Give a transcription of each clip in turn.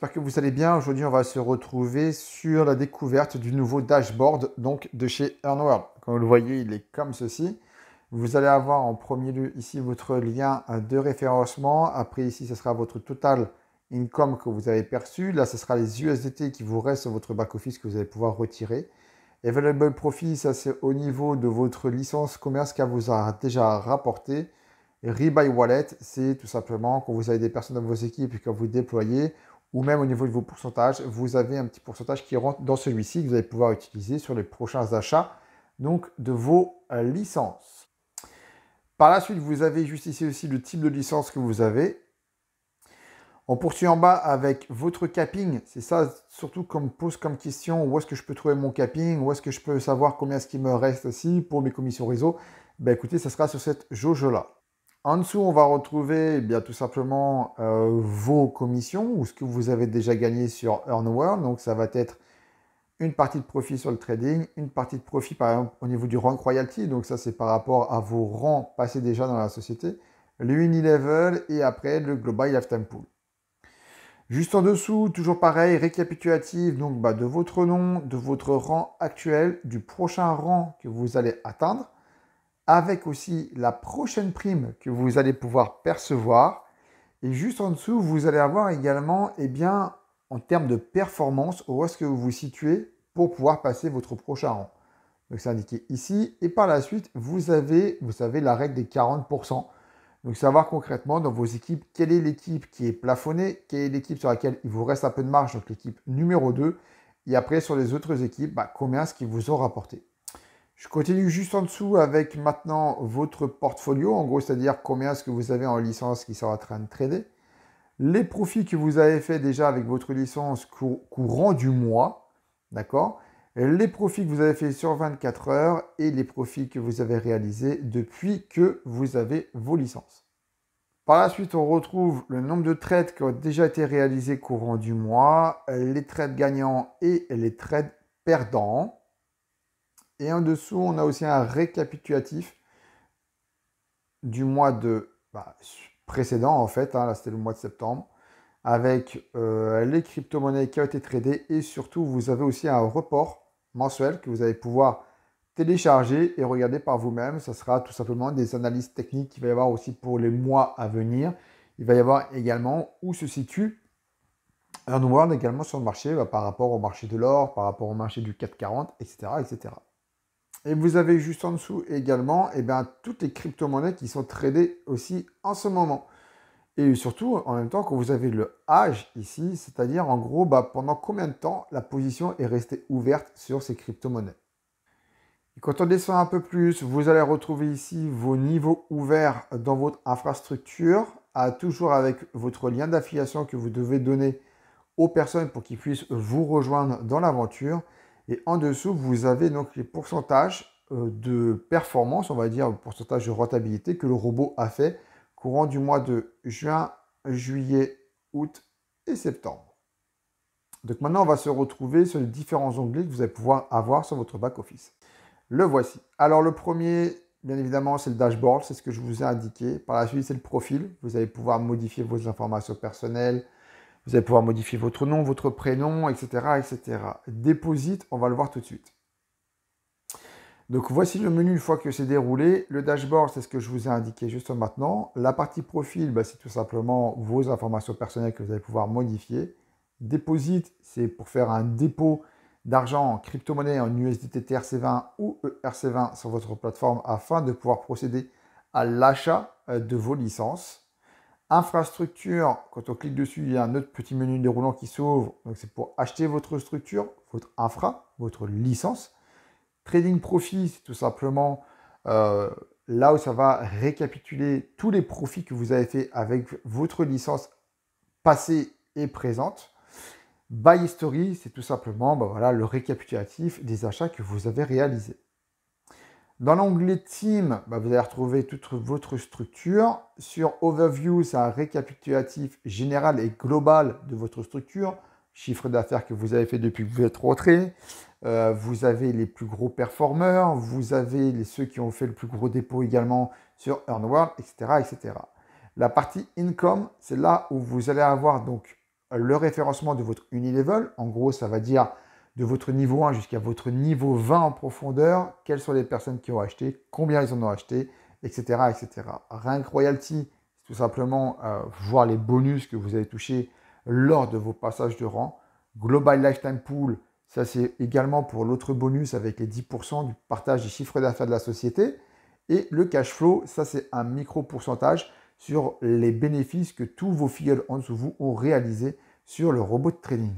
J'espère que vous allez bien. Aujourd'hui, on va se retrouver sur la découverte du nouveau dashboard donc de chez Earnworld. Comme vous le voyez, il est comme ceci. Vous allez avoir en premier lieu ici votre lien de référencement. Après, ici, ce sera votre total income que vous avez perçu. Là, ce sera les USDT qui vous restent sur votre back-office que vous allez pouvoir retirer. Available Profit, ça c'est au niveau de votre licence commerce qu'elle vous a déjà rapporté. Et Rebuy Wallet, c'est tout simplement quand vous avez des personnes dans vos équipes et que vous déployez, ou même au niveau de vos pourcentages, vous avez un petit pourcentage qui rentre dans celui-ci que vous allez pouvoir utiliser sur les prochains achats donc de vos licences. Par la suite, vous avez juste ici aussi le type de licence que vous avez. On poursuit en bas avec votre capping. C'est ça surtout qu'on me pose comme question. Où est-ce que je peux trouver mon capping? Où est-ce que je peux savoir combien est-ce qu'il me reste aussi pour mes commissions réseau? Ben écoutez, ça sera sur cette jauge-là. En dessous, on va retrouver eh bien, tout simplement vos commissions ou ce que vous avez déjà gagné sur Earnworld. Donc, ça va être une partie de profit sur le trading, une partie de profit par exemple au niveau du rank royalty. Donc, ça, c'est par rapport à vos rangs passés déjà dans la société. Le Unilevel et après le Global Lifetime Pool. Juste en dessous, toujours pareil, récapitulatif donc, de votre nom, de votre rang actuel, du prochain rang que vous allez atteindre, avec aussi la prochaine prime que vous allez pouvoir percevoir. Et juste en dessous, vous allez avoir également, eh bien, en termes de performance, où est-ce que vous vous situez pour pouvoir passer votre prochain rang. Donc, c'est indiqué ici. Et par la suite, vous avez la règle des 40%. Donc, savoir concrètement dans vos équipes, quelle est l'équipe qui est plafonnée, quelle est l'équipe sur laquelle il vous reste un peu de marge, donc l'équipe numéro 2. Et après, sur les autres équipes, combien est-ce qu'ils vous ont rapporté. Je continue juste en dessous avec maintenant votre portfolio, en gros, c'est-à-dire combien est-ce que vous avez en licence qui sont en train de trader. Les profits que vous avez fait déjà avec votre licence courant du mois, d'accord? Les profits que vous avez fait sur 24 heures et les profits que vous avez réalisés depuis que vous avez vos licences. Par la suite, on retrouve le nombre de trades qui ont déjà été réalisés courant du mois, les trades gagnants et les trades perdants. Et en dessous, on a aussi un récapitulatif du mois précédent, en fait. Là, c'était le mois de septembre, avec les crypto-monnaies qui ont été tradées. Et surtout, vous avez aussi un report mensuel que vous allez pouvoir télécharger et regarder par vous-même. Ça sera tout simplement des analyses techniques qu'il va y avoir aussi pour les mois à venir. Il va y avoir également où se situe Earnworld également sur le marché par rapport au marché de l'or, par rapport au marché du CAC 40, etc., etc. Et vous avez juste en dessous également toutes les crypto-monnaies qui sont tradées aussi en ce moment. Et surtout, en même temps, quand vous avez le âge ici, c'est-à-dire en gros, pendant combien de temps la position est restée ouverte sur ces crypto-monnaies. Et quand on descend un peu plus, vous allez retrouver ici vos niveaux ouverts dans votre infrastructure, toujours avec votre lien d'affiliation que vous devez donner aux personnes pour qu'ils puissent vous rejoindre dans l'aventure. Et en dessous, vous avez donc les pourcentages de performance, on va dire, le pourcentage de rentabilité que le robot a fait courant du mois de juin, juillet, août et septembre. Donc maintenant, on va se retrouver sur les différents onglets que vous allez pouvoir avoir sur votre back-office. Le voici. Alors le premier, bien évidemment, c'est le dashboard, c'est ce que je vous ai indiqué. Par la suite, c'est le profil. Vous allez pouvoir modifier vos informations personnelles. Vous allez pouvoir modifier votre nom, votre prénom, etc., etc. Deposit, on va le voir tout de suite. Donc voici le menu une fois que c'est déroulé. Le dashboard, c'est ce que je vous ai indiqué juste maintenant. La partie profil, c'est tout simplement vos informations personnelles que vous allez pouvoir modifier. Deposit, c'est pour faire un dépôt d'argent en crypto-monnaie en USDT TRC20 ou ERC20 sur votre plateforme afin de pouvoir procéder à l'achat de vos licences. Infrastructure, quand on clique dessus, il y a un autre petit menu déroulant qui s'ouvre. Donc c'est pour acheter votre structure, votre infra, votre licence. Trading Profit, c'est tout simplement là où ça va récapituler tous les profits que vous avez fait avec votre licence passée et présente. Buy History, c'est tout simplement le récapitulatif des achats que vous avez réalisés. Dans l'onglet Team, vous allez retrouver toute votre structure. Sur Overview, c'est un récapitulatif général et global de votre structure. Chiffre d'affaires que vous avez fait depuis que vous êtes rentré. Vous avez les plus gros performeurs. Vous avez ceux qui ont fait le plus gros dépôt également sur Earnworld, etc., etc. La partie Income, c'est là où vous allez avoir donc le référencement de votre Unilevel. En gros, ça va dire de votre niveau 1 jusqu'à votre niveau 20 en profondeur, quelles sont les personnes qui ont acheté, combien ils en ont acheté, etc. etc. Rank Royalty, c'est tout simplement voir les bonus que vous avez touchés lors de vos passages de rang. Global Lifetime Pool, ça c'est également pour l'autre bonus avec les 10% du partage du chiffre d'affaires de la société. Et le cash flow, ça c'est un micro pourcentage sur les bénéfices que tous vos filleuls en dessous de vous ont réalisés sur le robot de trading.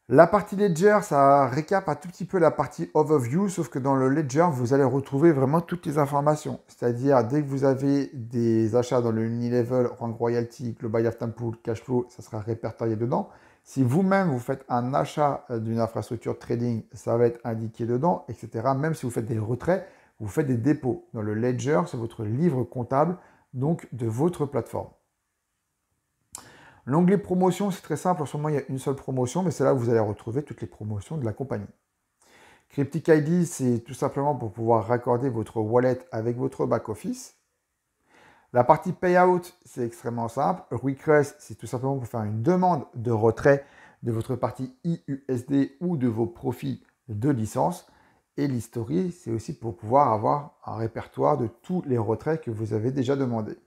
La partie Ledger, ça récap un tout petit peu la partie Overview, sauf que dans le Ledger, vous allez retrouver vraiment toutes les informations. C'est-à-dire, dès que vous avez des achats dans le Unilevel, Rank Royalty, Global Lifetime Pool, Cash Flow, ça sera répertorié dedans. Si vous-même, vous faites un achat d'une infrastructure trading, ça va être indiqué dedans, etc. Même si vous faites des retraits, vous faites des dépôts. Dans le Ledger, c'est votre livre comptable, donc de votre plateforme. L'onglet promotion, c'est très simple. En ce moment, il y a une seule promotion, mais c'est là où vous allez retrouver toutes les promotions de la compagnie. Cryptic ID, c'est tout simplement pour pouvoir raccorder votre wallet avec votre back-office. La partie payout, c'est extrêmement simple. Request, c'est tout simplement pour faire une demande de retrait de votre partie IUSD ou de vos profits de licence. Et l'history, c'est aussi pour pouvoir avoir un répertoire de tous les retraits que vous avez déjà demandés.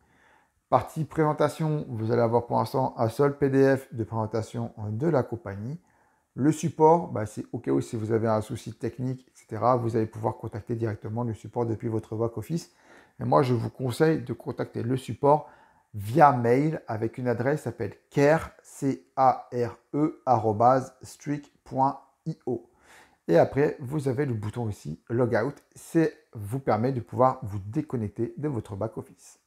Partie présentation, vous allez avoir pour l'instant un seul PDF de présentation de la compagnie. Le support, c'est au cas où si vous avez un souci technique, etc., vous allez pouvoir contacter directement le support depuis votre back-office. Et moi, je vous conseille de contacter le support via mail avec une adresse qui s'appelle care@streak.io. Et après, vous avez le bouton ici, Logout. Ça vous permet de pouvoir vous déconnecter de votre back-office.